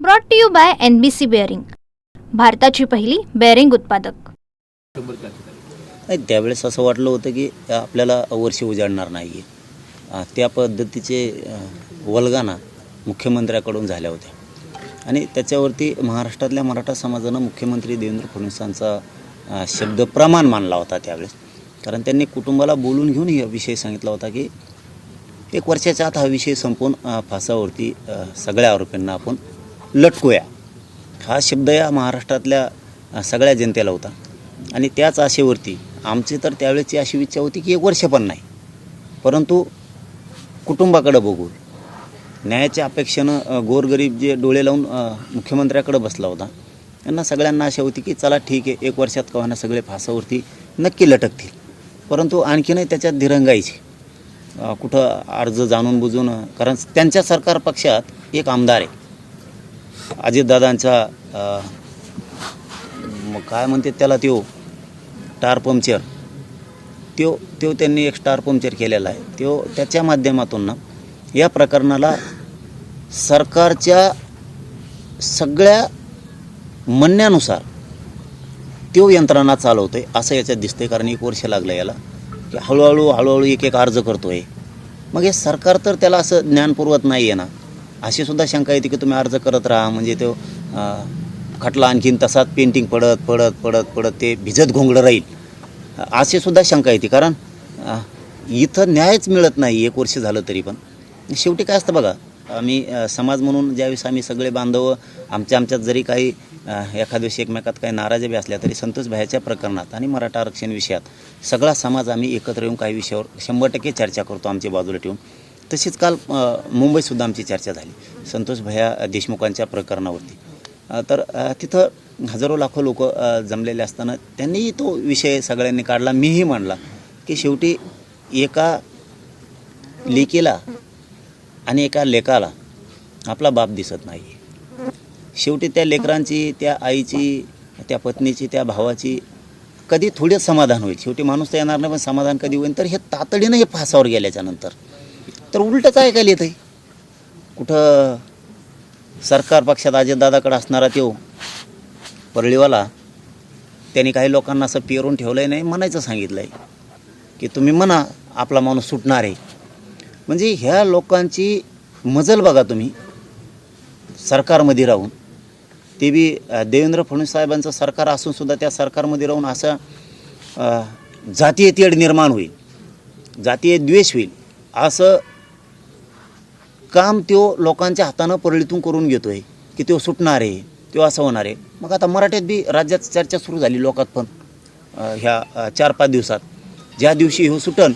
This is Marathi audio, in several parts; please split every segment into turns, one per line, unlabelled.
Brought to you by NBC bearing, भारताची पहिली बेअरिंग उत्पादक।
त्यावेळेस असं वाटलं होतं की आपल्याला वर्ष उजाडणार नाही त्या पद्धतीचे वल्गना मुख्यमंत्र्याकडून झाल्या होत्या आणि त्याच्यावरती महाराष्ट्रातल्या मराठा समाजानं मुख्यमंत्री देवेंद्र फडणवीसांचा शब्द प्रमाण मानला होता त्यावेळेस। कारण त्यांनी कुटुंबाला बोलून घेऊन हा विषय सांगितला होता की 1 वर्षाच्या आत हा विषय संपून फासावरती सगळ्या आरोपींना आपण लटकूया, हा शब्द या महाराष्ट्रातल्या सगळ्या जनतेला होता। आणि त्याच आशेवरती आमची तर त्यावेळेची अशी इच्छा होती की 1 वर्ष पण नाही, परंतु कुटुंबाकडे बघून न्यायाच्या अपेक्षेनं गोरगरीब जे डोळे लावून मुख्यमंत्र्याकडे बसला होता, त्यांना सगळ्यांना आशा होती की चला ठीक आहे 1 वर्षात का होईना सगळे फासावरती नक्की लटकतील। परंतु आणखीनही त्याच्यात दिरंगाईची कुठं अर्ज जाणून बुजून, कारण त्यांच्या सरकार पक्षात एक आमदार आहे अजितदादांचा काय म्हणते त्याला त्यो स्टार पंक्चर, त्यो त्यांनी एक स्टार पंक्चर केलेला आहे। त्याच्या माध्यमातून ना या प्रकरणाला सरकारच्या सगळ्या म्हणण्यानुसार त्यो यंत्रणा चालवतोय असं याच्यात दिसतंय। कारण 1 वर्ष लागलं याला की हळूहळू एक अर्ज करतोय। मग हे सरकार तर त्याला असं ज्ञान पुरवत नाही आहे ना, अशी सुद्धा शंका येते की तुम्ही अर्ज करत राहा म्हणजे तो खटला आणखीन तसाच पेंटिंग पडत ते भिजत घोंगडं राहील, अशी सुद्धा शंका येते। कारण इथं न्यायच मिळत नाही 1 वर्ष झालं तरी पण। शेवटी काय असतं बघा, आम्ही समाज म्हणून ज्यावेळेस आम्ही सगळे बांधव आमच्यात जरी काही एखाद्या दिवशी एकमेकात काही नाराजी बी असल्या तरी संतोष भाईच्या प्रकरणात आणि मराठा आरक्षण विषयात सगळा समाज आम्ही एकत्र येऊन काही विषयावर 100% चर्चा करतो आमच्या बाजूला ठेवून। तशीच काल मुंबईतसुद्धा आमची चर्चा झाली संतोष भैया देशमुखांच्या प्रकरणावरती। तर तिथं हजारो लाखो लोक जमलेले असताना त्यांनीही तो विषय सगळ्यांनी काढला, मीही मांडला की शेवटी एका लेकीला आणि एका लेकाला आपला बाप दिसत नाही। शेवटी त्या लेकरांची, त्या आईची, त्या पत्नीची, त्या भावाची कधी थोडे समाधान होईल। शेवटी माणूस तर येणार नाही, पण समाधान कधी होईल तर हे तातडीनं हे फासावर गेल्याच्या नंतर तर उलटंच ऐकायला येतं आहे। कुठं सरकार पक्षात अजितदादाकडे असणारा त्यो परळीवाला त्यांनी काही लोकांना असं पेरून ठेवलं आहे, नाही म्हणायचं सांगितलं आहे की तुम्ही म्हणा आपला माणूस सुटणार आहे। म्हणजे ह्या लोकांची मजल बघा तुम्ही, सरकारमध्ये राहून ते बी देवेंद्र फडणवीस साहेबांचं सरकार असूनसुद्धा त्या सरकारमध्ये राहून असं जातीय तेढ निर्माण होईल, जातीय द्वेष होईल असं काम त्यो लोकांच्या हातानं परळीतून करून घेतो आहे की तो सुटणार आहे, तो असं होणार आहे। मग आता मराठ्यात बी राज्यात चर्चा सुरू झाली लोकात पण ह्या 4-5 दिवसात, ज्या दिवशी हो सुटन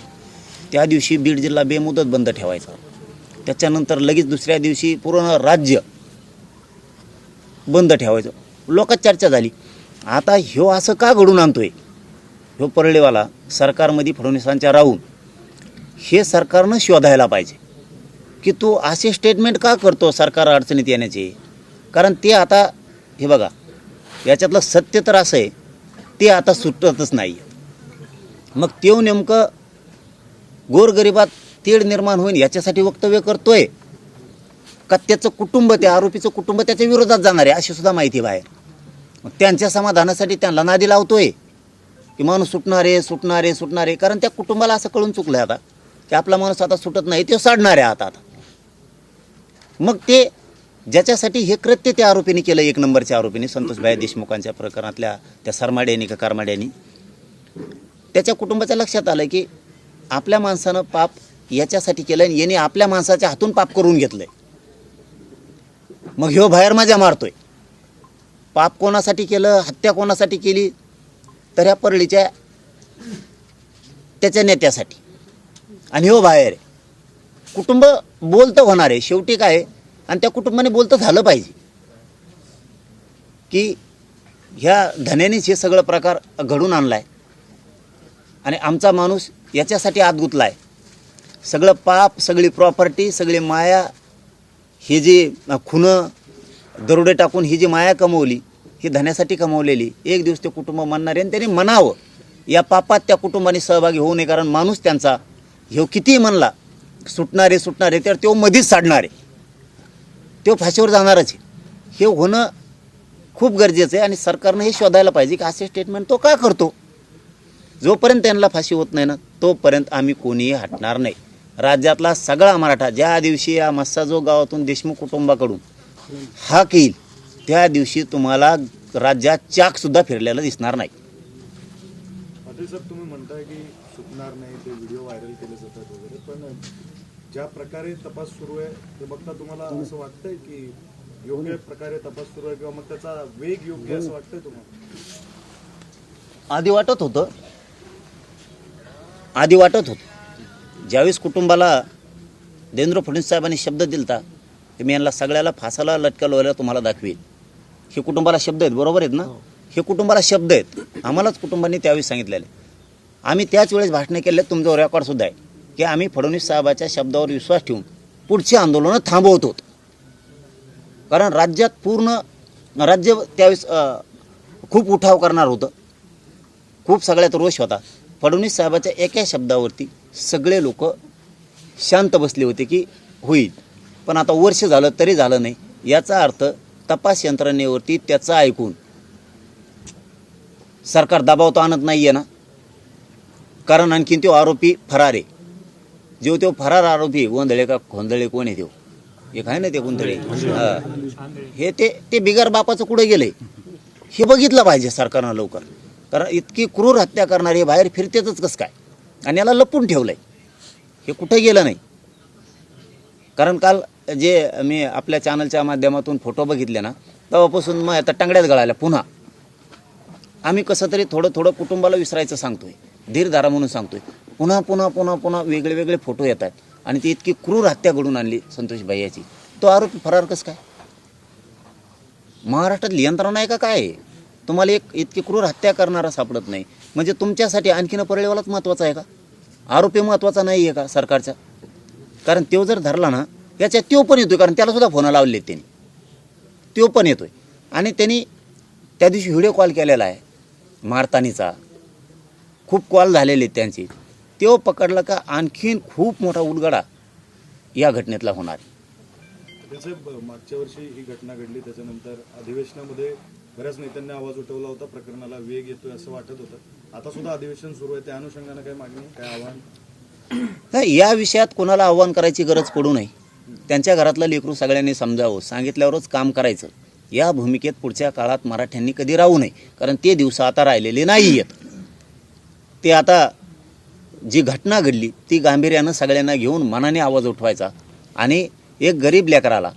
त्या दिवशी बीड जिल्हा बेमुदत बंद ठेवायचा, त्याच्यानंतर लगेच दुसऱ्या दिवशी पूर्ण राज्य बंद ठेवायचं, लोकात चर्चा झाली। आता ह्यो असं का घडून आणतोय ह्यो परळीवाला सरकारमध्ये फडणवीसांच्या राहून, हे सरकारनं शोधायला पाहिजे की तो असे स्टेटमेंट का करतो सरकार अडचणीत येण्याचे। कारण ते आता हे बघा याच्यातलं सत्य तर असं आहे ते आता सुटतच नाही। मग त्यो नेमकं गोरगरिबात तेढ निर्माण होईल याच्यासाठी वक्तव्य करतोय का त्याचं कुटुंब, त्या आरोपीचं कुटुंब त्याच्या विरोधात जाणार आहे अशी सुद्धा माहिती बाहेर। मग त्यांच्या समाधानासाठी त्यांना नादी लावतोय की माणूस सुटणार आहे। कारण त्या कुटुंबाला असं कळून चुकलं आता की आपला माणूस आता सुटत नाही, तो साडणार आहे आता। मग ते ज्याच्यासाठी हे कृत्य त्या आरोपीने केलं, 1 नंबरच्या आरोपीने संतोष भाई देशमुखांच्या प्रकरणातल्या त्या सरमाड्यानी का कारमाड्यानी, त्याच्या कुटुंबाच्या लक्षात आलं की आपल्या माणसानं पाप याच्यासाठी केलं आणि याने आपल्या माणसाच्या हातून पाप करून घेतलंय। मग ह्यो बाहेर मजा मारतोय, पाप कोणासाठी केलं, हत्या कोणासाठी केली, तर ह्या परळीच्या त्याच्या नेत्यासाठी, आणि ह्यो बाहेर आहे। कुटुंब बोलतं होणार आहे शेवटी काय, आणि त्या कुटुंबाने बोलतं झालं पाहिजे की ह्या धन्यानेच हे सगळं प्रकार घडून आणलाय आणि आमचा माणूस याच्यासाठी आत गुंतलाय। सगळं पाप, सगळी प्रॉपर्टी, सगळी माया, ही जी खुनं दरोडे टाकून ही जी माया कमवली ही धन्यासाठी कमवलेली, एक दिवस ते कुटुंब म्हणणार आहे आणि त्यांनी म्हणावं या पापात त्या कुटुंबाने सहभागी होऊ नये। कारण माणूस त्यांचा ह्यो कितीही म्हणला सुटणारे तर तो मध्येच साडणार आहे, तो फाशीवर जाणारच आहे। हे होणं खूप गरजेचं आहे आणि सरकारनं हे शोधायला पाहिजे की असे स्टेटमेंट तो का करतो. जोपर्यंत त्यांना फाशी होत नाही ना तोपर्यंत आम्ही कोणीही हटणार नाही. राज्यातला सगळा मराठा ज्या दिवशी या मस्साजोग गावातून देशमुख कुटुंबाकडून हाक येईल त्या दिवशी तुम्हाला राज्यात चाकसुद्धा फिरलेला दिसणार नाही.
पाटील साहेब, तुम्ही म्हणताय की सुटणार नाही, ते व्हिडिओ व्हायरल केले जातात वगैरे, पण ज्या प्रकारे तपास सुरू आहे ते बघता तुम्हाला असं वाटतंय की योग्य प्रकारे तपास सुरू आहे किंवा मग त्याचा वेग योग्य असं वाटतंय तुम्हाला?
आधी वाटत होतं ज्यावेळेस कुटुंबाला देवेंद्र फडणवीस साहेबांनी शब्द दिलता की मी यांना सगळ्याला फासाला लटकवलेला तुम्हाला दाखवेल. हे कुटुंबाला शब्द आहेत, बरोबर आहेत ना? हे कुटुंबाला शब्द आहेत. आम्हालाच कुटुंबांनी त्यावेळेस सांगितलेले. आम्ही त्याच वेळेस भाषणे केले, तुमचं रेकॉर्डसुद्धा आहे की आम्ही फडणवीस साहेबाच्या शब्दावर विश्वास ठेवून पुढची आंदोलनं थांबवतो. कारण राज्यात पूर्ण राज्य त्यावेळेस खूप उठाव करणार होतं, खूप सगळ्यात रोष होता. फडणवीस साहेबाच्या एका शब्दावरती सगळे लोक शांत बसले होते की होईल. पण आता वर्ष झालं तरी झालं नाही. याचा अर्थ तपास यंत्रणेवरती त्याचं ऐकून सरकार दबाव तर आणत नाही आहे ना. कारण आणखीन तो आरोपी फरार आहे. जो तो फरार आरोपी गोंधळे का खोंदळे कोण आहे तो एक आहे ना ते गोंधळे, हे ते बिगर बापाचं कुठे गेले हे बघितलं पाहिजे सरकारनं लवकर. कारण इतकी क्रूर हत्या करणारे बाहेर फिरतेच कसं काय आणि याला लपून ठेवलं आहे, हे कुठे गेलं नाही. कारण काल जे मी आपल्या चॅनलच्या माध्यमातून फोटो बघितले ना तेव्हापासून मग आता टांगड्यात गळाल्या. पुन्हा आम्ही कसं तरी थोडं कुटुंबाला विसरायचं सांगतोय, धीर धारा म्हणून सांगतोय. पुन्हा वेगळे फोटो येतात आणि ती इतकी क्रूर हत्या घडून आणली संतोष भैयाची. तो आरोपी फरार कसं काय? महाराष्ट्रात यंत्रणा आहे का काय? तुम्हाला एक इतकी क्रूर हत्या करणारा सापडत नाही म्हणजे तुमच्यासाठी आणखीन परळीवालाच महत्त्वाचा आहे का? आरोपी महत्त्वाचा नाही आहे का सरकारचा? कारण तो जर धरला ना याच्यात तो पण येतोय, कारण त्यालासुद्धा फोन लावले त्यांनी, तो पण येतोय. आणि त्यांनी त्या दिवशी व्हिडिओ कॉल केलेला आहे मारतानीचा, खूप कॉल झालेले आहेत त्यांचे. तो पकडला का आणखीन खूप मोठा उलगडा या घटनेतला होणार.
साहेब, मागच्या वर्षी ही घटना घडली, त्याच्यानंतर अधिवेशनामध्ये बऱ्याच नेत्यांनी आवाज उठवला होता, प्रकरणाला वेग येतोय असं वाटत होतं. आता सुद्धा अधिवेशन सुरू आहे, त्या अनुषंगाने काय मागणी, काय आव्हान?
या विषयात कोणाला आव्हान करायची गरज पडू नये. त्यांच्या घरातलं लेकरू सगळ्यांनी समजावं, सांगितल्यावरच काम करायचं. या भूमिकेत पुढच्या काळात मराठ्यांनी कधी राहू नये, कारण ते दिवस आता राहिलेले नाही आहेत. ते आता जी घटना घडली ती गांभीर्यानं सगळ्यांना घेऊन मनाने आवाज उठवायचा आणि एक गरीब लेकराला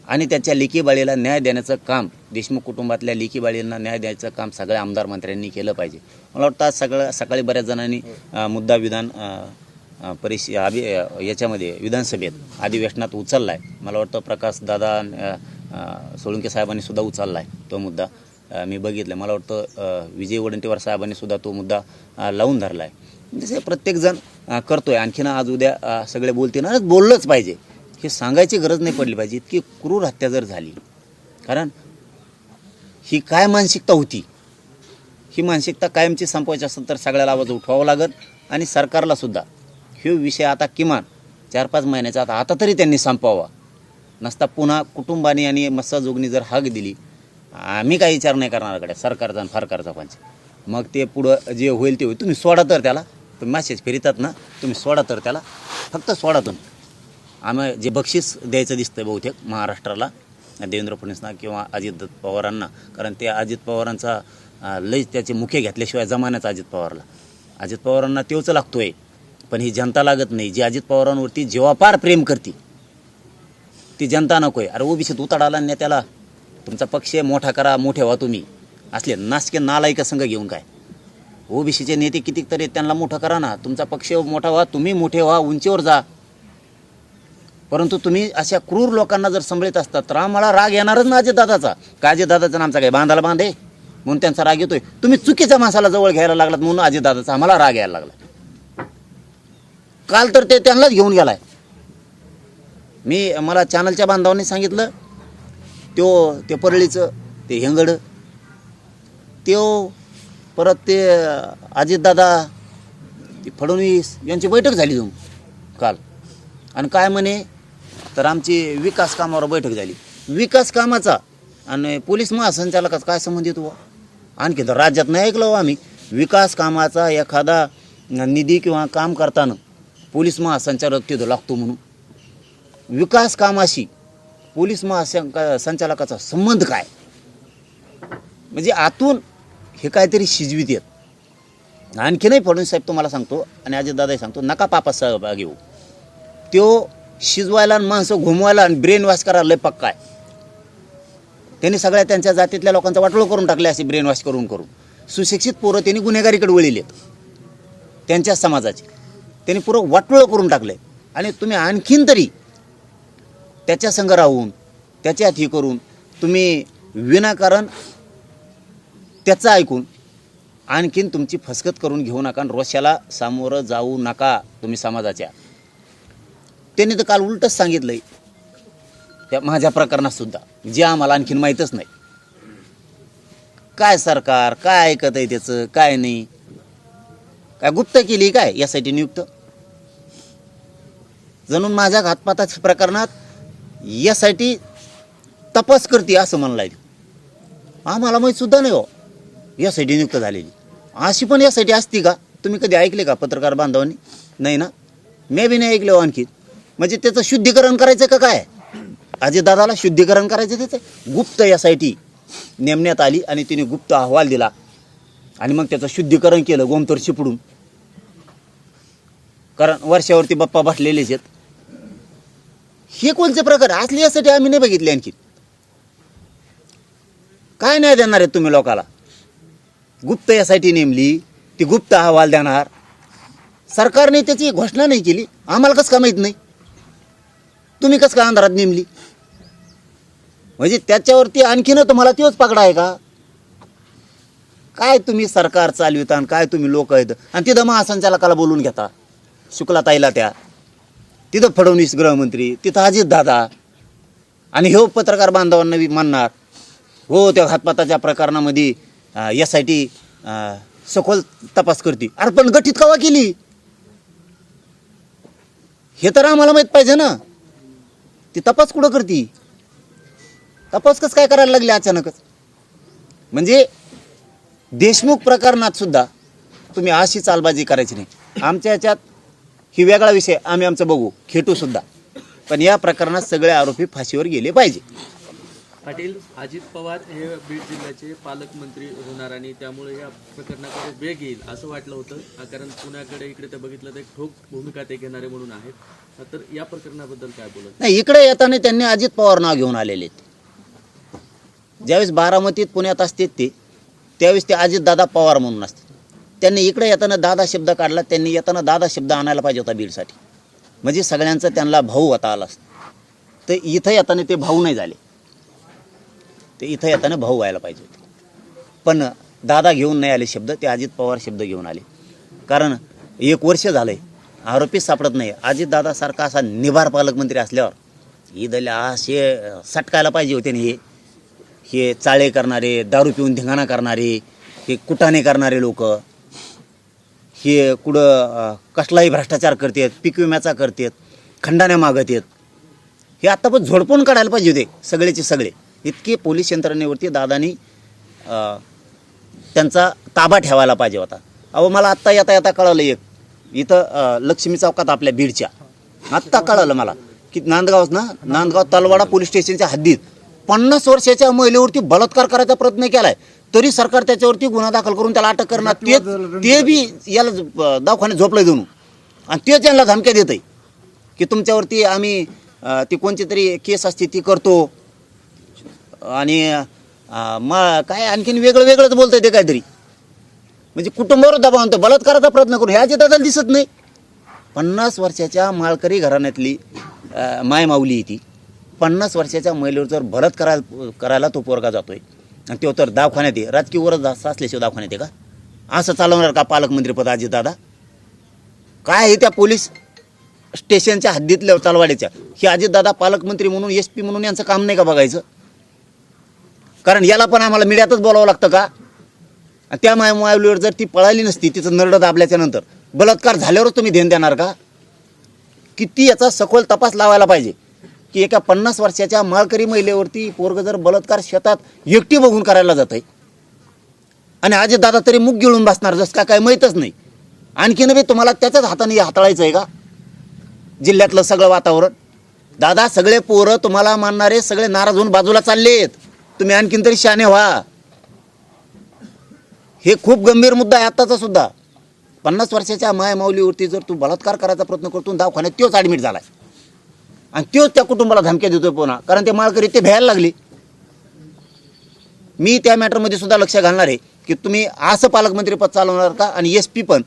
आणि त्याच्या लेकीबाळीला न्याय देण्याचं काम, देशमुख कुटुंबातल्या लेकीबाळींना न्याय द्यायचं काम सगळ्या आमदार मंत्र्यांनी केलं पाहिजे. मला वाटतं आज सकाळी बऱ्याच जणांनी मुद्दा विधान याच्यामध्ये विधानसभेत अधिवेशनात उचलला आहे. मला वाटतं प्रकाश दादा सोळंके साहेबांनी सुद्धा उचलला आहे तो मुद्दा, मी बघितलं. मला वाटतं विजय वडेट्टीवार साहेबांनी सुद्धा तो मुद्दा लावून धरला आहे. जसे प्रत्येकजण करतोय. आणखीन आज उद्या सगळे बोलतील, बोललंच पाहिजे, हे सांगायची गरज नाही पडली पाहिजे. इतकी क्रूर हत्या जर झाली, कारण ही काय मानसिकता होती, ही मानसिकता कायमची संपवायची असेल तर सगळ्याला आवाज उठवावा लागेल. आणि सरकारला सुद्धा हे विषय आता किमान 4-5 महिन्याचा आता तरी त्यांनी संपवावा. नसता पुन्हा कुटुंबाने आणि मस्साजोगनी जर हाक दिली, आम्ही काही विचार नाही करणारकडे सरकारचा आणि फारकारचा पंच, मग ते पुढं जे होईल ते होईल. तुम्ही सोडा तर त्याला, तुम्ही मॅसेज फिरतात ना, तुम्ही सोडा तर त्याला, फक्त सोडा तुम्ही. आम्ही जे बक्षीस द्यायचं दिसतंय बहुतेक महाराष्ट्राला देवेंद्र फडणवीसना किंवा अजित पवारांना, कारण ते अजित पवारांचा लय त्याचे मुखे घेतल्याशिवाय जमान्याचा अजित पवारांना तेवच लागतोय. पण ही जनता लागत नाही, जी अजित पवारांवरती जेव्हापार प्रेम करते ती जनता नकोय. अरे ओबीसीत उताडाला नेत्याला तुमचा पक्ष मोठा करा, मोठे व्हा. तुम्ही असले नासके नालायक संघ घेऊन काय ओबीसीचे नेते कितीतरी त्यांना मोठं करा ना, तुमचा पक्ष मोठा व्हा, तुम्ही मोठे व्हा, उंचीवर जा. परंतु तुम्ही अशा क्रूर लोकांना जर सांभाळत असतात तर आम्हाला राग येणारच ना अजितदादाचा. काय अजितदादाचा आमचा काय बांधाला बांधे म्हणून त्यांचा राग येतोय. तुम्ही चुकीच्या माणसाला जवळ घ्यायला लागलात म्हणून अजितदादाचा आम्हाला राग यायला लागला. काल तर ते त्यांनाच घेऊन गेलाय. मला चॅनलच्या बांधवांनी सांगितलं ते परळीचं ते हेंगड परत ते अजितदादा ते फडणवीस यांची बैठक झाली काल. आणि काय म्हणे तर आमची विकास कामावर बैठक झाली. विकास कामाचा आणि पोलीस महासंचालकाचा काय संबंध येतो? आणखी तर राज्यात नाही ऐकलं हो आम्ही विकास कामाचा एखादा निधी किंवा काम करताना पोलीस महासंचालक तिथं लागतो म्हणून. विकास कामाशी पोलीस महासंचालकाचा संबंध काय? म्हणजे आतून हे काहीतरी शिजवीत येत. आणखीनही फडणवीस साहेब तुम्हाला सांगतो आणि अजितदादाही सांगतो, नका पापात सहभागी हो. तो शिजवायला आणि माणसं घुमवायला आणि ब्रेन वॉश करायला लय पक्का आहे. त्यांनी सगळ्या त्यांच्या जातीतल्या लोकांचा वाटोळं करून टाकले असे ब्रेन वॉश करून करून. सुशिक्षित पोरं त्यांनी गुन्हेगारीकडे वळलेत त्यांच्या समाजाचे. त्यांनी पुरं वाटोळं करून टाकले आणि तुम्ही आणखीन तरी त्याच्या संग राहून त्याच्यात हे करून तुम्ही विनाकारण त्याचं ऐकून आणखीन तुमची फसगत करून घेऊ नका. रोषाला सामोरं जाऊ नका तुम्ही समाजाच्या. त्यांनी तर काल उलटच सांगितलंय त्या माझ्या प्रकरणात सुद्धा, जे आम्हाला आणखीन माहीतच नाही. काय सरकार काय ऐकत आहे त्याचं काय नाही. काय गुप्त केली काय यासाठी नियुक्त? जणून माझ्या घातपाताच्या प्रकरणात यासाठी तपास करते असं म्हणलाय. आम्हाला माहीत सुद्धा नाही हो यासाठी नियुक्त झालेली. अशी पण यासाठी असती का? तुम्ही कधी ऐकले का पत्रकार बांधवांनी? नाही ना, मी बी नाही ऐकले हो आणखी. म्हणजे त्याचं शुद्धीकरण करायचं का काय? अजितदादाला शुद्धीकरण करायचं त्याचं गुप्त यासाठी नेमण्यात आली आणि तिने गुप्त अहवाल दिला आणि मग त्याचं शुद्धीकरण केलं गोमतर शिपडून. कारण वर्षावरती बाप्पा बसलेलेच आहेत. हे कोणते प्रकार असले यासाठी आम्ही नाही बघितले. आणखी काय नाही देणार आहेत तुम्ही लोकाला? गुप्त यासाठी नेमली, ती गुप्त अहवाल देणार. सरकारने त्याची घोषणा नाही केली, आम्हाला कसं का माहीत नाही? तुम्ही कसं का अंधारात नेमली? म्हणजे त्याच्यावरती आणखीन तुम्हाला तोच पकडा आहे का? काय तुम्ही सरकार चालविता आणि काय तुम्ही लोक आहेत. आणि तिथं महासंचालकाला बोलून घेता, शुक्लाताईला त्या, तिथं फडणवीस गृहमंत्री, तिथं अजितदादा, आणि हो पत्रकार बांधवांना म्हणणार हो त्या घातपाताच्या प्रकरणामध्ये यासाठी सखोल तपास करते. अरे पण गठीत कवा केली हे तर आम्हाला माहीत पाहिजे ना. ती तपास कुठं करते? तपास कसं काय करायला लागले अचानकच? म्हणजे देशमुख प्रकरणात सुद्धा तुम्ही अशी चालबाजी करायची नाही. आमच्या ह्याच्यात ही वेगळा विषय, आम्ही आमचं बघू खेटू सुद्धा, पण या प्रकरणात सगळे आरोपी फाशीवर गेले पाहिजे.
पाटील, अजित पवार हे बीड जिल्ह्याचे पालकमंत्री होणार आणि त्यामुळे या प्रकरणाकडे वेग येईल असं वाटलं होतं. कारण पुण्याकडे इकडे ते बघितलं तर एक ठोक भूमिका ते घेणारे म्हणून आहेत. तर या प्रकरणाबद्दल काय बोलत?
नाही, इकडे येताना त्यांनी अजित पवार नाव घेऊन आलेले आहेत. ज्यावेळेस बारामतीत पुण्यात असते ते त्यावेळेस ते अजितदादा पवार म्हणून असते. त्यांनी इकडे येताना दादा शब्द काढला. त्यांनी येताना दादा शब्द आणायला पाहिजे होता बीडसाठी. म्हणजे सगळ्यांचा त्यांना भाऊ होता आला असता. तर इथं येताना ते भाऊ नाही झाले, ते इथं येताना भाऊ व्हायला पाहिजे होते. पण दादा घेऊन नाही आले शब्द, ते अजित पवार शब्द घेऊन आले. कारण 1 वर्ष झालंय आरोपीच सापडत नाही. अजितदादासारखा असा निभार पालकमंत्री असल्यावर ईदला असे सटकायला पाहिजे होते. हे चाळे करणारे, दारू पिऊन धिंगाणा करणारे, हे कुटाणे करणारे लोक, हे कुठं कसलाही भ्रष्टाचार करतात, पीक विम्याचा करतात, खंडाण्या मागत आहेत. हे आत्ता पण झोडपून काढायला पाहिजे होते सगळेचे सगळे. इतके पोलीस यंत्रणेवरती दादानी त्यांचा ताबा ठेवायला पाहिजे होता. अहो मला आत्ता येता येता कळलं, एक इथं लक्ष्मी चौकात आपल्या बीडच्या आत्ता कळलं मला की नांदगाव तलवाडा पोलीस स्टेशनच्या हद्दीत 50 वर्षाच्या महिलेवरती बलात्कार करायचा प्रयत्न केलाय, तरी सरकार त्याच्यावरती गुन्हा दाखल करून त्याला अटक करणार. ते बी याला दवाखान्यात झोपलंय जणू. आणि ते त्यांना धमक्या देत आहे की तुमच्यावरती आम्ही ती कोणती तरी केस असते ती करतो. आणि काय आणखीन वेगळंच बोलतंय ते काहीतरी. म्हणजे कुटुंबावर दबाव आणतो, बलात्काराचा प्रयत्न करून. ह्या दादाला दिसत नाही. 50 वर्षाच्या माळकरी घराण्यातली मायमाऊली ती 50 वर्षाच्या महिलेवर जर बलात्कार करायला तो पोरगा जातोय आणि तो तर दवाखान्यात आहे. राजकीय वरच जास्त असल्याशिवाय दवाखान्यात आहे का? असं चालवणार का पालकमंत्रीपद अजितदादा? काय आहे त्या पोलीस स्टेशनच्या हद्दीतल्या तलवाड्याच्या? हे अजितदादा पालकमंत्री म्हणून SP म्हणून यांचं काम नाही का बघायचं? कारण याला पण आम्हाला मीडियातच बोलावं लागतं का? त्या मायमाऊलीवर जर ती पळाली नसती, तिचं नरडं दाबल्याच्या नंतर बलात्कार झाल्यावरच तुम्ही ध्यान देणार का? किती याचा सखोल तपास लावायला पाहिजे. की एका 50 वर्षाच्या माळकरी महिलेवरती पोरगं जर बलात्कार शेतात एकटी बघून करायला जात आहे आणि अजितदादा तरी मुग गिळून बसणार जसं काय माहीतच नाही. आणखीन बी तुम्हाला त्याच्याच हाताने हाताळायचं आहे का जिल्ह्यातलं सगळं वातावरण? दादा सगळे पोरं तुम्हाला मानणारे सगळे नाराज होऊन बाजूला चाललेत. तुम्ही आणखीन तरी शहाणे व्हा. हे खूप गंभीर मुद्दा आहे आत्ताचा सुद्धा. 50 वर्षाच्या मायमाऊलीवरती जर तू बलात्कार करायचा प्रयत्न करतो दवाखान्यात तोच ॲडमिट झालाय आणि तोच त्या कुटुंबाला धमक्या देतोय पुन्हा, कारण ते माळकरी ते भ्यायला लागले. मी त्या मॅटरमध्ये सुद्धा लक्ष घालणार आहे की तुम्ही असं पालकमंत्रीपद चालवणार का आणि SP पण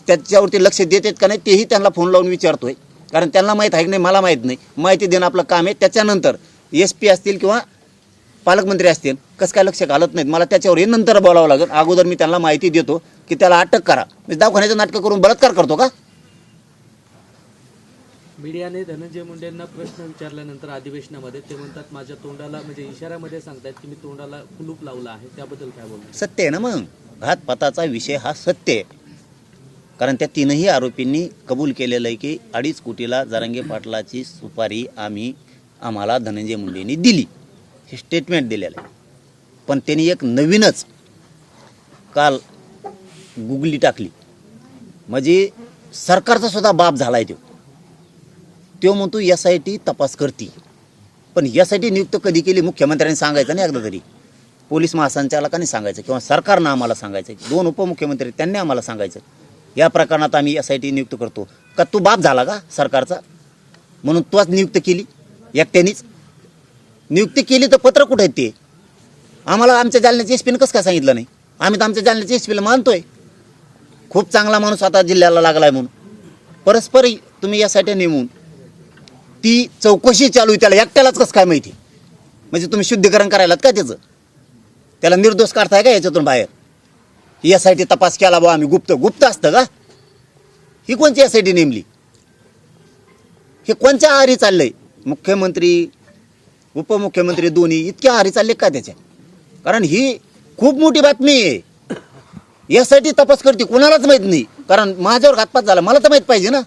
त्याच्यावरती लक्ष देतात का नाही तेही त्यांना फोन लावून विचारतोय, कारण त्यांना माहीत आहे की नाही मला माहीत नाही. माहिती देणं आपलं काम आहे. त्याच्यानंतर SP असतील किंवा पालकमंत्री असतील कसं काय लक्ष घालत नाहीत मला त्याच्यावर हे नंतर बोलावं लागेल. अगोदर मी त्यांना माहिती देतो की त्याला अटक करा. मी दवाखान्याचं नाटकं करून बलात्कार करतो का?
मीडियाने धनंजय मुंडेंना प्रश्न विचारल्यानंतर अधिवेशनामध्ये ते म्हणतात माझ्या तोंडाला म्हणजे इशाऱ्यामध्ये सांगतात की मी तोंडाला कुलूप लावला आहे, त्याबद्दल काय बोलणार?
सत्य आहे ना मग. घातपाताचा विषय हा सत्य आहे, कारण त्या तीनही आरोपींनी कबूल केलेलं आहे की 2.5 कोटीला जरांगे पाटलाची सुपारी आम्हाला धनंजय मुंडेंनी दिली, हे स्टेटमेंट दिलेलं आहे. पण त्यांनी एक नवीनच काल गुगली टाकली, म्हणजे सरकारचा सुद्धा बाप झालाय तो म्हणतो SIT तपास करते. पण SIT नियुक्त कधी केली मुख्यमंत्र्यांनी सांगायचं नाही एकदा तरी, पोलीस महासंचालकांनी सांगायचं किंवा सरकारनं आम्हाला सांगायचं, 2 उपमुख्यमंत्री त्यांनी आम्हाला सांगायचं या प्रकरणात आम्ही SIT नियुक्त करतो का? तू बाप झाला का सरकारचा म्हणून तूच नियुक्त केली? एकट्यानेच नियुक्ती केली तर पत्र कुठे आहेत ते? आम्हाला आमच्या जालन्याच्या SP कसं काय सांगितलं नाही? आम्ही तर आमच्या जालन्याच्या SP मानतोय, खूप चांगला माणूस आता जिल्ह्याला लागलाय म्हणून. परस्पर तुम्ही SIT नेमून ती चौकशी चालू आहे, त्याला एकट्यालाच कसं काय माहिती? म्हणजे तुम्ही शुद्धीकरण करायलात का त्याचं? त्याला निर्दोष काढताय का याच्यातून बाहेर? SIT तपास केला बा आम्ही, गुप्त असतं का? ही कोणची SIT नेमली? हे कोणच्या आहारी चाललंय? मुख्यमंत्री उपमुख्यमंत्री दोन्ही इतक्या आहारी चालले का त्याच्या? कारण ही खूप मोठी बातमी आहे. SIT तपास करते कोणालाच माहीत नाही, कारण माझ्यावर घातपात झाला मला तर माहीत पाहिजे ना.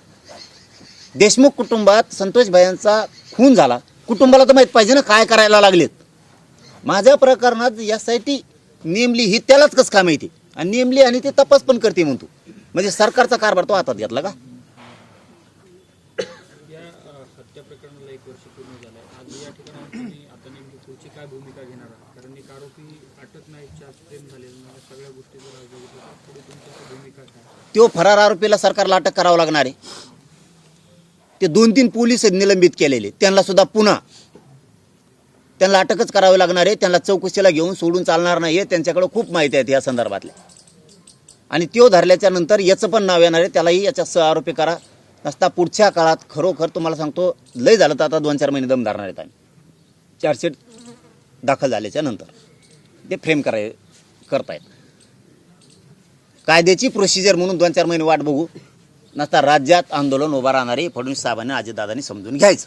देशमुख कुटुंबात संतोष भायांचा खून झाला, कुटुंबाला तर माहीत पाहिजे ना काय करायला लागलेत. माझ्या प्रकरणात SIT नेमली ही त्यालाच कसं काय माहिती? आणि नेमली आणि ते तपास पण करते म्हणतो, म्हणजे सरकारचा कारभार तो हातात घेतला का?
या हत्या प्रकरणाला 1 वर्ष पूर्ण झालंय. आज या ठिकाणी तुम्ही आता नेमकी पुढची काय भूमिका घेणार आहात? कारण एक आरोपी अटक नाही, प्रेम झालेलं नाही, सगळ्या गोष्टी जर आज बघितलं तर पुढे तुमची भूमिका काय?
तो फरार आरोपीला सरकारला अटक करावं लागणार आहे. ते 2-3 पोलीस निलंबित केलेले त्यांना सुद्धा पुन्हा त्यांना अटकच करावी लागणार आहे. त्यांना चौकशीला घेऊन सोडून चालणार नाही आहे. त्यांच्याकडे खूप माहिती आहे या संदर्भातल्या. आणि तो धरल्याच्या नंतर याचं पण नाव येणार आहे, त्यालाही याच्या सह आरोपी करा नसता. पुढच्या काळात खरोखर तुम्हाला सांगतो लय झालं तर आता 2-4 महिने दम धरणार आहेत आम्ही. चार्जशीट दाखल झाल्याच्या नंतर ते फ्रेम करतायत. कायद्याची प्रोसिजर म्हणून 2-4 महिने वाट बघू नसता. राज्यात आंदोलन उभा राहणारे फडणवीस साहेबांनी अजितदादांनी समजून घ्यायचं,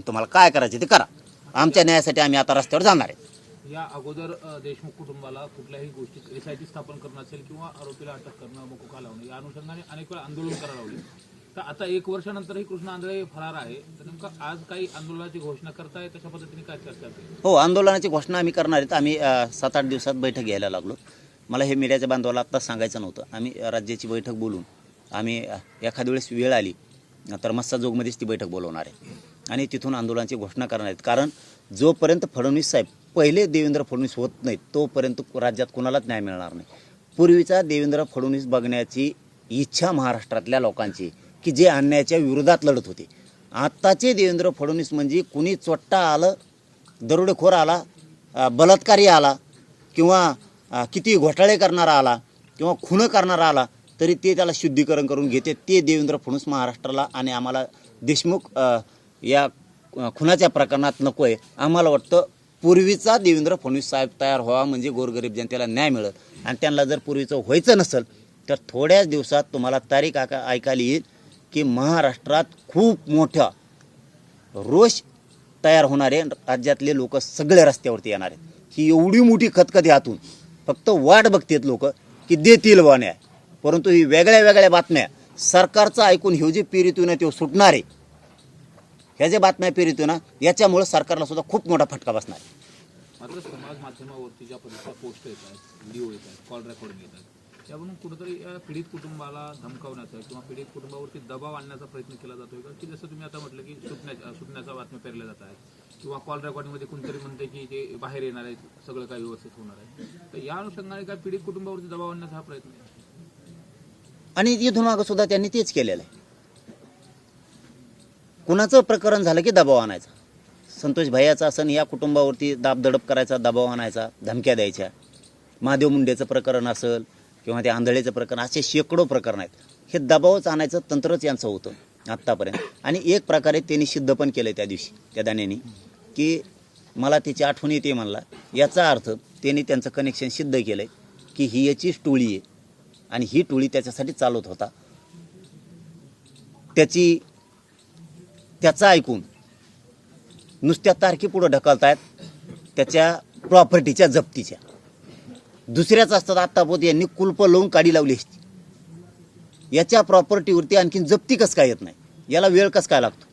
तुम्हाला काय करायचं ते करा. आमच्या न्यायासाठी आम्ही आता रस्त्यावर जाणार आहे.
या अगोदर देशमुख कुटुंबाला कुठल्याही गोष्टीत SIT स्थापन करणं असेल किंवा आरोपीला अटक करणं, मकोका लावणं या अनुषंगाने अनेक वेळा आंदोलन करायला लावले. तर आता 1 वर्षानंतरही कृष्ण आंधळे फरार आहे, तर नेमकं आज काही आंदोलनाची घोषणा करताय, तशा पद्धतीने काय चर्चा असेल?
हो, आंदोलनाची घोषणा आम्ही करणार आहेत. आम्ही 7-8 दिवसात बैठक घ्यायला लागलो. मला हे मीडियाच्या बांधवाला आत्ताच सांगायचं नव्हतं. आम्ही राज्याची बैठक बोलून आम्ही एखाद्या वेळेस वेळ आली तर मस्साजोगमध्येच ती बैठक बोलवणार आहे आणि तिथून आंदोलनाची घोषणा करणार आहेत. कारण जोपर्यंत फडणवीस साहेब पहिले देवेंद्र फडणवीस होत नाहीत तोपर्यंत राज्यात कोणालाच न्याय मिळणार नाही. पूर्वीचा देवेंद्र फडणवीस बघण्याची इच्छा महाराष्ट्रातल्या लोकांची की जे अन्यायाच्या विरोधात लढत होते. आत्ताचे देवेंद्र फडणवीस म्हणजे कुणी चोट्टा आलं, दरोडेखोर आला, बलात्कारी आला किंवा किती घोटाळे करणारा आला किंवा खुनं करणारा आला तरी ते त्याला शुद्धीकरण करून घेते. ते देवेंद्र फडणवीस महाराष्ट्राला आणि आम्हाला देशमुख या खुनाच्या प्रकरणात नको आहे. आम्हाला वाटतं पूर्वीचा देवेंद्र फडणवीस साहेब तयार व्हावा म्हणजे गोरगरीब जनतेला न्याय मिळेल. आणि त्यांना जर पूर्वीचं व्हायचं नसेल तर थोड्याच दिवसात तुम्हाला तारीख ऐकायला येईल की महाराष्ट्रात खूप मोठा रोष तयार होणार आहे. राज्यातले लोक सगळे रस्त्यावरती येणार आहेत. ही एवढी मोठी खतखत यातून फक्त वाट बघतात लोक की देतील वा न्याय. परंतु ही वेगळ्या वेगळ्या बातम्या सरकारचं ऐकून हे जे पीडितून आहे ते सुटणार आहे ह्या ज्या बातम्या पेरतो ना, याच्यामुळं सरकारला सुद्धा खूप मोठा फटका बसणार आहे.
मात्र समाज माध्यमावरती ज्या पद्धतीच्या पोस्ट येतात, व्हिडिओ येतात, कॉल रेकॉर्डिंग येतात, त्यावरून कुठेतरी या पीडित कुटुंबाला धमकावण्याचा किंवा पीडित कुटुंबावरती दबाव आणण्याचा प्रयत्न केला जातोय का? की जसं तुम्ही आता म्हटलं की सुटण्याच्या बातम्या पेरल्या जात आहेत किंवा कॉल रेकॉर्डिंगमध्ये कोणतरी म्हणते की ते बाहेर येणार आहे, सगळं काही व्यवस्थित होणार आहे. तर या अनुषंगाने काय पीडित कुटुंबावरती दबाव आणण्याचा हा प्रयत्न आहे?
आणि इथून मागं सुद्धा त्यांनी तेच केलेलं आहे. कुणाचं प्रकरण झालं की दबाव आणायचा. संतोष भैयाचा असं या कुटुंबावरती दाबदडप करायचा, दबाव आणायचा, धमक्या द्यायच्या. महादेव मुंडेचं प्रकरण असेल किंवा ते आंधळेचं प्रकरण, असे शेकडो प्रकरण आहेत. हे दबावच आणायचं तंत्रच यांचं होतं आत्तापर्यंत. आणि एक प्रकारे त्यांनी सिद्ध पण केलं त्या दिवशी त्या दाण्यानी, की मला त्याची आठवण येते म्हणला. याचा अर्थ त्यांनी त्यांचं कनेक्शन सिद्ध केलं आहे की ही याचीच टोळी आहे आणि ही टोळी त्याच्यासाठी चालवत होता. त्याचं ऐकून नुसत्या तारखेपुढं ढकलतायत त्याच्या प्रॉपर्टीच्या जप्तीच्या. दुसऱ्याच असतात आत्तापोत यांनी कुलपं लावून काडी लावली असती. याच्या प्रॉपर्टीवरती आणखीन जप्ती कसं काय येत नाही, याला वेळ कसं काय लागतो.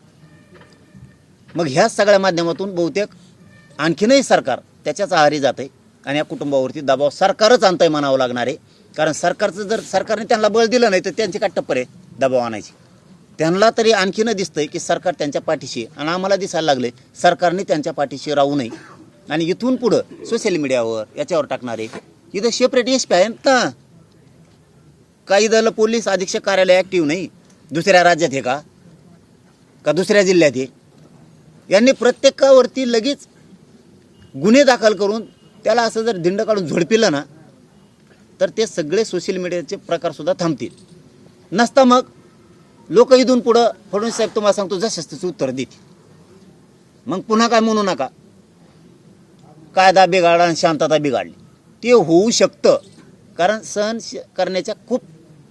मग ह्या सगळ्या माध्यमातून बहुतेक आणखीनही सरकार त्याच्याच आहारी जात आहे आणि या कुटुंबावरती दबाव सरकारच आणतंय म्हणावं लागणार आहे. कारण सरकारने त्यांना बळ दिलं नाही तर त्यांची काय टप्पर आहे दबाव आणायची. त्यांना तरी आणखीन दिसतंय की सरकार त्यांच्या पाठीशी, आणि आम्हाला दिसायला लागले सरकारने त्यांच्या पाठीशी राहू नये. आणि इथून पुढं सोशल मीडियावर याच्यावर टाकणारे इथं सेपरेट एस पी आहे ना. काही झालं पोलीस अधीक्षक कार्यालय ॲक्टिव्ह नाही, दुसऱ्या राज्यात आहे का दुसऱ्या जिल्ह्यात आहे. यांनी प्रत्येकावरती लगेच गुन्हे दाखल करून त्याला असं जर धिंड काढून झोडपिलं ना, तर ते सगळे सोशल मीडियाचे प्रकारसुद्धा थांबतील. नसता मग लोक इथून पुढं फडणवीस साहेब तुम्हाला सांगतो जशाच तसं उत्तर देतील. मग पुन्हा काय म्हणू नका कायदा बिघाडला आणि शांतता बिघाडली. ते होऊ शकतं, कारण सहन करण्याच्या खूप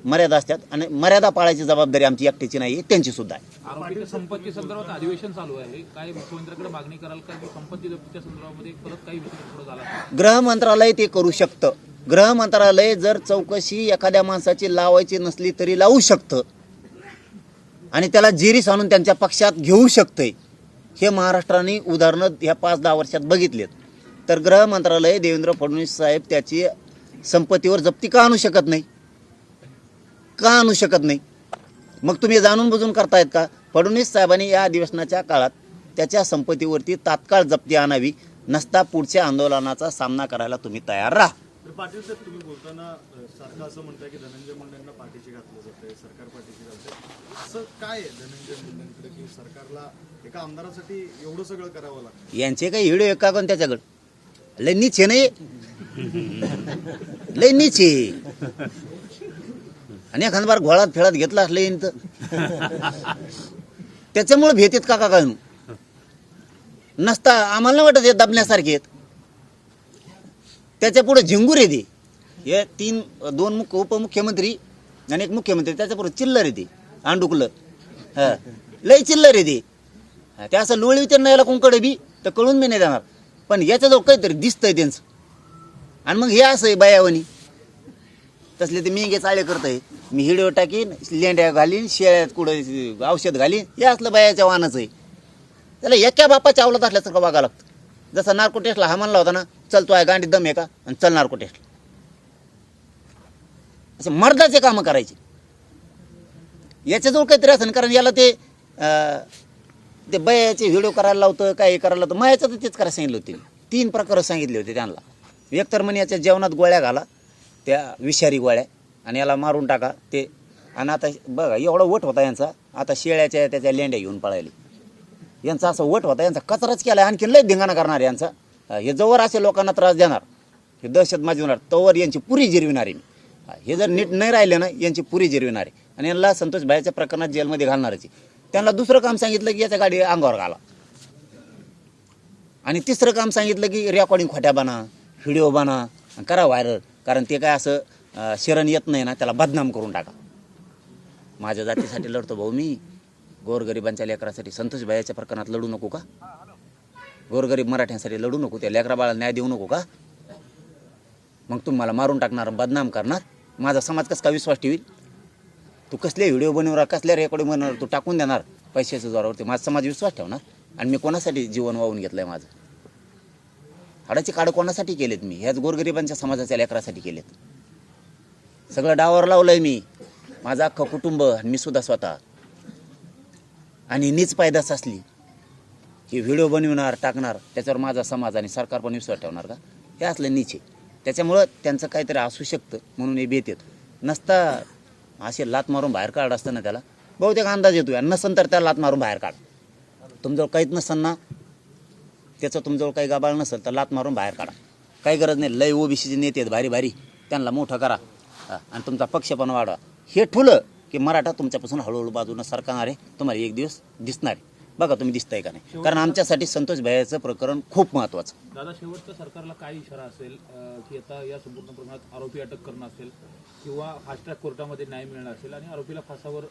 मर्यादा असतात आणि मर्यादा पाळायची जबाबदारी आमची एकट्याची नाही, त्यांची सुद्धा आहे.
आरोपीच्या संपत्ती संदर्भात अधिवेशन चालू आहे, काय मुख्यमंत्र्यांकडे मागणी कराल का की संपत्ती जप्तीच्या संदर्भामध्ये परत काही विषय पुढे झाला?
गृह मंत्रालय ते करू शकतं. गृह मंत्रालय जर चौकशी एखाद्या माणसाची लावायची नसली तरी लावू शकतं आणि त्याला जेरीस आणून त्यांच्या पक्षात घेऊ शकतंय. हे महाराष्ट्राने उदाहरणं ह्या 5-10 वर्षात बघितलेत. तर गृह मंत्रालय देवेंद्र फडणवीस साहेब त्याची संपत्तीवर जप्ती का आणू शकत नाही? का आणू शकत नाही? मग तुम्ही जाणून बुजून करतायत का? फडणवीस साहेबांनी या अधिवेशनाच्या काळात त्याच्या संपत्तीवरती तात्काळ जप्ती आणावी, नसता पुढच्या आंदोलनाचा सामना करायला तुम्ही तयार राहा.
तर पाटील साहेब, तुम्ही बोलताना सारखं असं म्हणताय की धनंजय मुंडेंना पाठीशी घातलं जातंय, सरकार पाठीशी घालतंय. असं काय आहे धनंजय मुंडेंकडे की सरकारला एका आमदारासाठी एवढं सगळं करावं लागतं?
यांचे काही व्हिडिओ एका कोण त्याच्याकडं लय नीच आहे नाही, लय नीच आहे. आणि एखादा बार घोळात फेळात घेतला असलं तर त्याच्यामुळे भेटेत का काय नसता. आम्हाला नाही वाटत हे दबण्यासारखे आहेत. त्याच्या पुढे झिंगूर येते. हे 2 उपमुख्यमंत्री आणि एक मुख्यमंत्री, त्याच्या पुढे चिल्लर येते आंडुकलं. हा लय चिल्लर येते. ते असं लोळी त्यांना याला कोणकडे बी तर कळून मी नाही देणार. पण याच्याजवळ काहीतरी दिसतंय त्यांचं. आणि मग हे असं आहे बायावणी तसले ते मेंगे चाळे करतंय. मी हिडिओ टाकीन, लेंड्या घालीन, शेळ्यात कुठं औषध घालीन, हे असलं बायाच्या वाहनाचं आहे. त्याला एका बापाच्या अवलाद असल्यासारखं वागावं लागतं. जसा नार्को टेस्टला हा म्हणला होता ना, चल तो आहे गांडीत दम आहे का आणि चल नार्को टेस्टला. असे मर्दाचे कामं करायचे. याच्याजवळ काहीतरी असं, कारण याला ते बयाचे व्हिडिओ करायला लावतं, काय करायला लावतं. मायाचं तर तेच करायला सांगितलं होते. 3 प्रकार सांगितले होते त्यांना. एक तर म्हणे याच्या जेवणात गोळ्या घाला, त्या विषारी गोळ्या, आणि याला मारून टाका ते. आणि आता बघा एवढा वट होता यांचा, आता शेळ्याच्या त्याच्या लेंड्या घेऊन पळायली. यांचा असं वट होता, यांचा कचराच केला. आणखीन लय धिंगाणा करणार यांचा. हे जवळ असे लोकांना त्रास देणार, हे दहशत माजवणार, तोवर यांची पुरी जिरविणार आहे मी. हे जर नीट नाही राहिले ना, यांची पुरी जिरविणार आहे. आणि यांना संतोष भाईच्या प्रकरणात जेलमध्ये घालणारच आहे. त्यांना दुसरं काम सांगितलं की याच्या गाडी अंगावर घाला, आणि तिसरं काम सांगितलं की रेकॉर्डिंग खोट्या बना, व्हिडिओ बना, करा व्हायरल. कारण ते काय असं शरण येत नाही ना, त्याला बदनाम करून टाका. माझ्या जातीसाठी लढतो भाऊ मी, गोरगरिबांच्या लेकरासाठी. संतोष भाईच्या प्रकरणात लढू नको का? गोरगरीब मराठ्यांसाठी लढू नको? त्या लेकरा बाळाला न्याय देऊ नको का? मग तुम्ही मला मारून टाकणार, बदनाम करणार, माझा समाज कसा काय विश्वास ठेवील? तू कसले व्हिडिओ बनवणार, कसल्या रेकॉर्डिंग बनवणार, तू टाकून देणार. पैशाच्या जोरावरती माझा समाज विश्वास ठेवणार? आणि मी कोणासाठी जीवन वाहून घेतलं आहे? माझं हाडाची काढं कोणासाठी केलेत मी? ह्याच गोरगरिबांच्या समाजाच्या लेकरासाठी केलेत. सगळं डावावर लावलं आहे मी, माझं अख्खं कुटुंब आणि मी सुद्धा स्वतः. आणि नीच पायदास असली की व्हिडिओ बनविणार टाकणार, त्याच्यावर माझा समाज आणि सरकार पण विश्वास ठेवणार का? हे असलं नीच आहे. त्याच्यामुळं त्यांचं काहीतरी असू शकतं म्हणून हे बेत येतो. नसता असे लात मारून बाहेर काढ असतं ना, त्याला बहुतेक अंदाज येतो. आणि नसन तर त्याला लात मारून बाहेर काढ. तुमच्याजवळ काहीच नसन ना, त्याचं तुमच्याजवळ काही गाबाळ नसेल तर लात मारून बाहेर काढा. काही गरज नाही. लय ओबीसीचे नेते आहेत भारी भारी, त्यांना मोठं करा आणि तुमचा पक्ष पण वाढवा. हे ठुलं की मराठा तुमच्यापासून हळूहळू बाजूनं सरकणार आहे. तुम्हाला एक दिवस दिसणार आहे. बघा तुम्ही दिसताय का नाही. कारण आमच्यासाठी संतोष भैयाचं प्रकरण खूप महत्त्वाचं.
दादा, शेवटचा सरकारला काय इशारा असेल की आता या संपूर्ण प्रकरणात आरोपी अटक करणं असेल किंवा फास्ट ट्रॅक कोर्टामध्ये न्याय मिळणं असेल आणि आरोपीला फासावर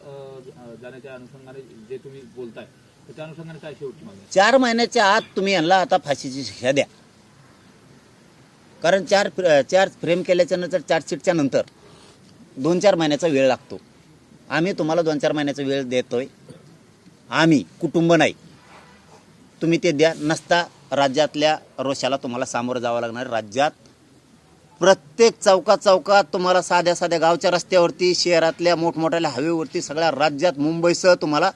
जाण्याच्या अनुषंगाने जे तुम्ही बोलताय तर त्या अनुषंगाने काय शेवटची मागणी?
4 महिन्याच्या आत तुम्ही यांना आता फाशीची शिक्षा द्या. कारण चार फ्रेम केल्याच्या नंतर चार्जशीटच्या नंतर 2-4 महिन्याचा वेळ लागतो. आम्ही तुम्हाला 2-4 महिन्याचा वेळ देतोय. आम्ही कुटुंब नाही. तुम्ही ते द्या. नसता राज्यातल्या रोषाला तुम्हाला सामोरं जावं लागणार. राज्यात प्रत्येक चौकात तुम्हाला साध्या गावच्या रस्त्यावरती, शहरातल्या मोठमोठ्या हायवेवरती, सगळ्या राज्यात मुंबईसह तुम्हाला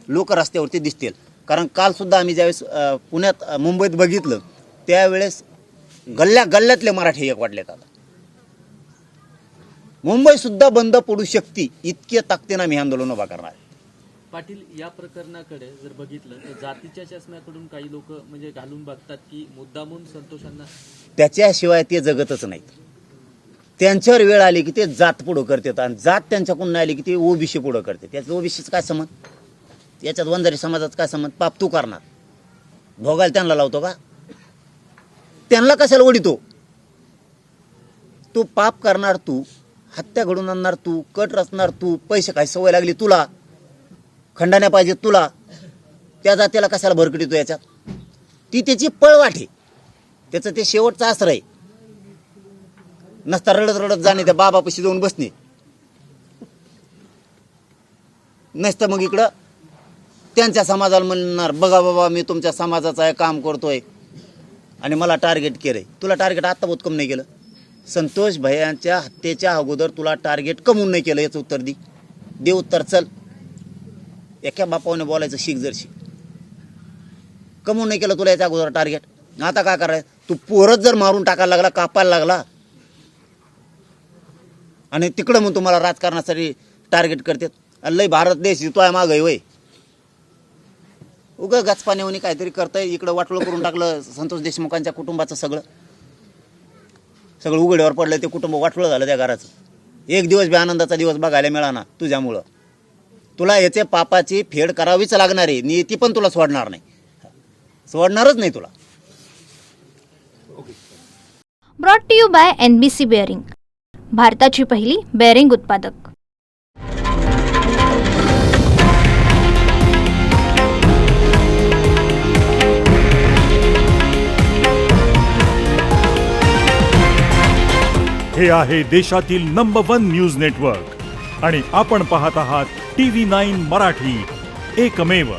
लोक रस्त्यावरती दिसतील. कारण कालसुद्धा आम्ही ज्यावेळेस पुण्यात मुंबईत बघितलं त्यावेळेस गल्ल्यातले मराठी एक वाढलेत. आता मुंबईसुद्धा बंद पडू शकते इतके ताकदीनं आम्ही आंदोलन उभा करणार.
पाटील, या प्रकरणाकडे जर बघितलं तर जातीच्या चष्म्याकडून काही लोक म्हणजे घालून बघतात की मुद्दामून संतोषांना,
त्याच्याशिवाय ते जगतच नाहीत. त्यांच्यावर वेळ आली की ते जात पुढं करतात आणि जात त्यांच्याकडून नाही आली की ते ओबीसी पुढं करते. त्याचं ओबीसीचं काय संबंध? याच्यात वंजारी समाजाचं काय संबंध? पाप तू करणार, भोगायला त्यांना लावतो का? त्यांना कशाला ओढितो? तू पाप करणार, तू हत्या घडून आणणार, तू कट रचणार, तू पैसे काय सवय लागली तुला, खंडाण्या पाहिजेत तुला, त्या जातीला कशाला भरकटीतो याच्यात? ती त्याची पळवाट आहे, त्याचं ते शेवटचा आश्रय आहे. नसता रडत जाणे त्या बाबापाशी जाऊन बसणे, नसतं मग इकडं त्यांच्या समाजाला म्हणणार बघा बाबा मी तुमच्या समाजाचं आहे, काम करतोय आणि मला टार्गेट केलंय. तुला टार्गेट आत्ता बहुत कम नाही केलं. संतोष भैयांच्या हत्येच्या अगोदर तुला टार्गेट कमवून नाही केलं, याचं उत्तर दे उत्तर. चल, एका बापाने बोलायचं शिक, जर शिक. कमवून नाही केलं तुला याच्या अगोदर टार्गेट. आता काय करायचं? तू पोरच जर मारून टाकायला लागला, कापायला लागला आणि तिकडं मग तुम्हाला राजकारणासाठी टार्गेट करतात. लय भारत देश तो आहे मागं वय, उगा गचपाण्यावनी काहीतरी करताय. इकडं वाटोळं करून टाकलं संतोष देशमुखांच्या कुटुंबाचं. सगळं उघड्यावर पडलं. ते कुटुंब वाटोळं झालं त्या घराचं. एक दिवस बी आनंदाचा दिवस बघायला मिळाला तुझ्यामुळं. तुला याचे पापाची फेड करावीच लागणार आहे. नियती पण तुला सोडणार नाही, सोडणारच नाही तुला.
Brought to you by NBC bearing, भारताची पहिली बेअरिंग उत्पादक.
हे आहे देशातील नंबर 1 न्यूज नेटवर्क आणि आपण पाहत आहात TV9 मराठी, एकमेव.